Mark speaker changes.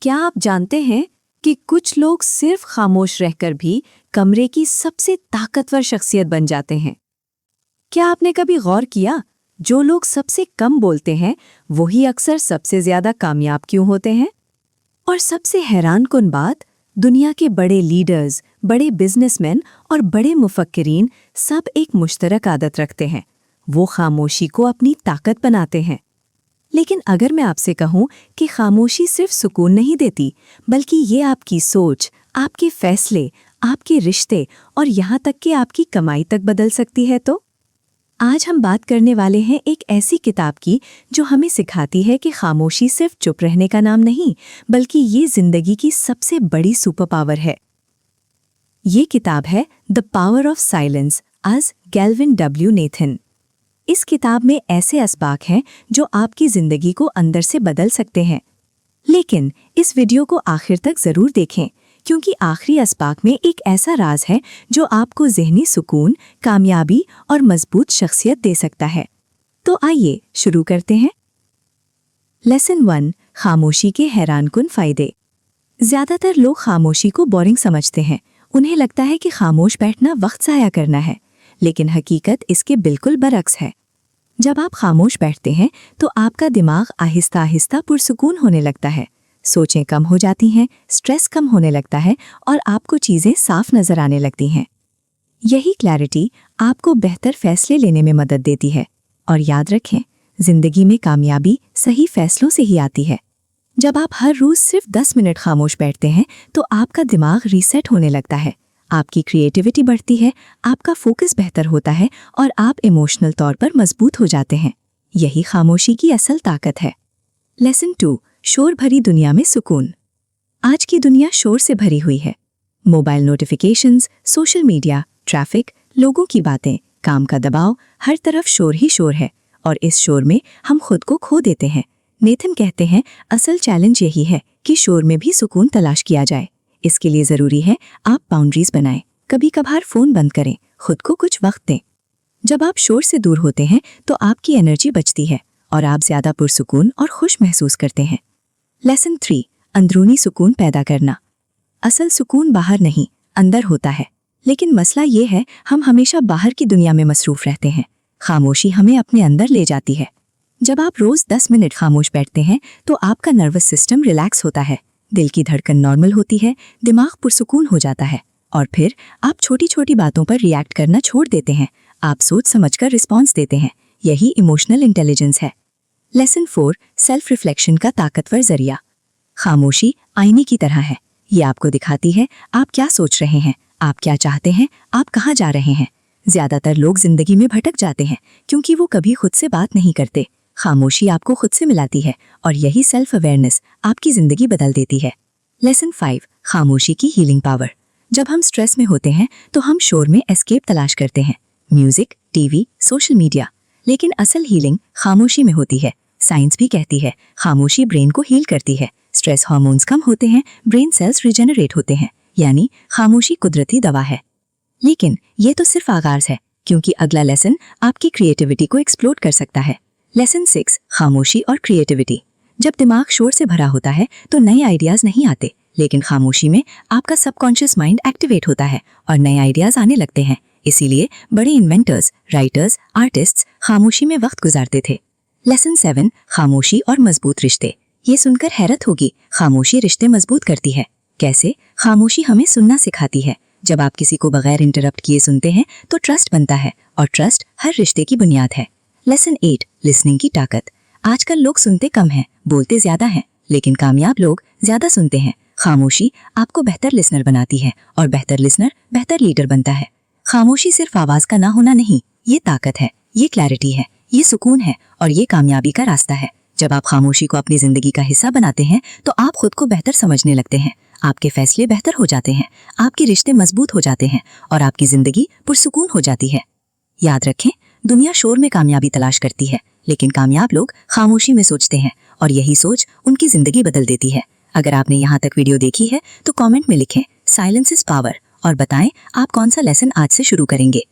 Speaker 1: क्या आप जानते हैं कि कुछ लोग सिर्फ खामोश रहकर भी कमरे की सबसे ताकतवर शख्सियत बन जाते हैं? क्या आपने कभी गौर किया, जो लोग सबसे कम बोलते हैं वही अक्सर सबसे ज्यादा कामयाब क्यों होते हैं? और सबसे हैरानकुन बात, दुनिया के बड़े लीडर्स, बड़े बिजनेसमैन और बड़े मुफक्किरीन सब एक मुश्तरक आदत रखते हैं। वो खामोशी को अपनी ताकत बनाते हैं। लेकिन अगर मैं आपसे कहूं कि खामोशी सिर्फ सुकून नहीं देती, बल्कि ये आपकी सोच, आपके फैसले, आपके रिश्ते और यहाँ तक कि आपकी कमाई तक बदल सकती है, तो आज हम बात करने वाले हैं एक ऐसी किताब की जो हमें सिखाती है कि खामोशी सिर्फ चुप रहने का नाम नहीं, बल्कि ये जिंदगी की सबसे बड़ी सुपर पावर है। ये किताब है द पावर ऑफ साइलेंस आज गैल्विन डब्ल्यू नेथन। इस किताब में ऐसे असबाक हैं जो आपकी जिंदगी को अंदर से बदल सकते हैं। लेकिन इस वीडियो को आखिर तक जरूर देखें, क्योंकि आखिरी असबाक में एक ऐसा राज है जो आपको ज़हनी सुकून, कामयाबी और मजबूत शख्सियत दे सकता है। तो आइए शुरू करते हैं। लेसन 1, खामोशी के हैरानकुन फायदे। ज्यादातर लोग खामोशी को बोरिंग समझते हैं। उन्हें लगता है कि खामोश बैठना वक्त ज़ाया करना है, लेकिन हकीकत इसके बिल्कुल बरक्स है। जब आप खामोश बैठते हैं तो आपका दिमाग आहिस्ता आहिस्ता पुरसुकून होने लगता है, सोचें कम हो जाती हैं, स्ट्रेस कम होने लगता है और आपको चीज़ें साफ नजर आने लगती हैं। यही क्लैरिटी आपको बेहतर फैसले लेने में मदद देती है। और याद रखें, जिंदगी में कामयाबी सही फैसलों से ही आती है। जब आप हर रोज सिर्फ 10 मिनट खामोश बैठते हैं तो आपका दिमाग रीसेट होने लगता है, आपकी क्रिएटिविटी बढ़ती है, आपका फोकस बेहतर होता है और आप इमोशनल तौर पर मजबूत हो जाते हैं। यही खामोशी की असल ताकत है। लेसन 2, शोर भरी दुनिया में सुकून। आज की दुनिया शोर से भरी हुई है। Mobile notifications, social media, traffic, लोगों की बातें, काम का दबाव, हर तरफ शोर ही शोर है और इस शोर में हम खुद को खो देते हैं। नेथन कहते हैं, असल चैलेंज यही है कि शोर में भी सुकून तलाश किया जाए। इसके लिए ज़रूरी है आप बाउंड्रीज बनाएं, कभी कभार फ़ोन बंद करें, खुद को कुछ वक्त दें। जब आप शोर से दूर होते हैं तो आपकी एनर्जी बचती है और आप ज़्यादा पुरसुकून और खुश महसूस करते हैं। लेसन 3, अंदरूनी सुकून पैदा करना। असल सुकून बाहर नहीं, अंदर होता है। लेकिन मसला ये है, हम हमेशा बाहर की दुनिया में मसरूफ़ रहते हैं। खामोशी हमें अपने अंदर ले जाती है। जब आप रोज़ 10 मिनट खामोश बैठते हैं तो आपका नर्वस सिस्टम रिलैक्स होता है, दिल की धड़कन नॉर्मल होती है, दिमाग पुरसुकून हो जाता है और फिर आप छोटी छोटी बातों पर रिएक्ट करना छोड़ देते हैं। आप सोच समझकर रिस्पॉन्स देते हैं। यही इमोशनल इंटेलिजेंस है। लेसन 4, सेल्फ रिफ्लेक्शन का ताकतवर जरिया। खामोशी आईने की तरह है। ये आपको दिखाती है आप क्या सोच रहे हैं, आप क्या चाहते हैं, आप कहाँ जा रहे हैं। ज्यादातर लोग जिंदगी में भटक जाते हैं क्योंकि वो कभी खुद से बात नहीं करते। खामोशी आपको खुद से मिलाती है और यही सेल्फ अवेयरनेस आपकी जिंदगी बदल देती है। लेसन 5, खामोशी की हीलिंग पावर। जब हम स्ट्रेस में होते हैं तो हम शोर में एस्केप तलाश करते हैं, म्यूजिक, टीवी, सोशल मीडिया। लेकिन असल हीलिंग खामोशी में होती है। साइंस भी कहती है खामोशी ब्रेन को हील करती है। स्ट्रेस हार्मोन्स कम होते हैं, ब्रेन सेल्स रिजेनरेट होते हैं। यानी खामोशी कुदरती दवा है। लेकिन ये तो सिर्फ आगाज है, क्योंकि अगला लेसन आपकी क्रिएटिविटी को एक्सप्लोर कर सकता है। लेसन 6, खामोशी और क्रिएटिविटी। जब दिमाग शोर से भरा होता है तो नए आइडियाज नहीं आते, लेकिन खामोशी में आपका सबकॉन्शियस माइंड एक्टिवेट होता है और नए आइडियाज आने लगते हैं। इसीलिए बड़े इन्वेंटर्स, राइटर्स, आर्टिस्ट्स खामोशी में वक्त गुजारते थे। लेसन 7, खामोशी और मजबूत रिश्ते। ये सुनकर हैरत होगी, खामोशी रिश्ते मजबूत करती है। कैसे? खामोशी हमें सुनना सिखाती है। जब आप किसी को बगैर इंटरप्ट किए सुनते हैं तो ट्रस्ट बनता है और ट्रस्ट हर रिश्ते की बुनियाद है। लेसन 8, लिसनिंग की ताकत। आजकल लोग सुनते कम हैं, बोलते ज्यादा हैं, लेकिन कामयाब लोग ज्यादा सुनते हैं। खामोशी आपको बेहतर लिसनर बनाती है और बेहतर लिसनर बेहतर लीडर बनता है। खामोशी सिर्फ आवाज का ना होना नहीं, ये ताकत है, ये क्लैरिटी है, ये सुकून है और ये कामयाबी का रास्ता है। जब आप खामोशी को अपनी जिंदगी का हिस्सा बनाते हैं तो आप खुद को बेहतर समझने लगते हैं, आपके फैसले बेहतर हो जाते हैं, आपके रिश्ते मजबूत हो जाते हैं और आपकी जिंदगी पुरसुकून हो जाती है। याद रखें, दुनिया शोर में कामयाबी तलाश करती है, लेकिन कामयाब लोग खामोशी में सोचते हैं और यही सोच उनकी जिंदगी बदल देती है। अगर आपने यहाँ तक वीडियो देखी है तो कमेंट में लिखें साइलेंस इज पावर और बताएं आप कौन सा लेसन आज से शुरू करेंगे।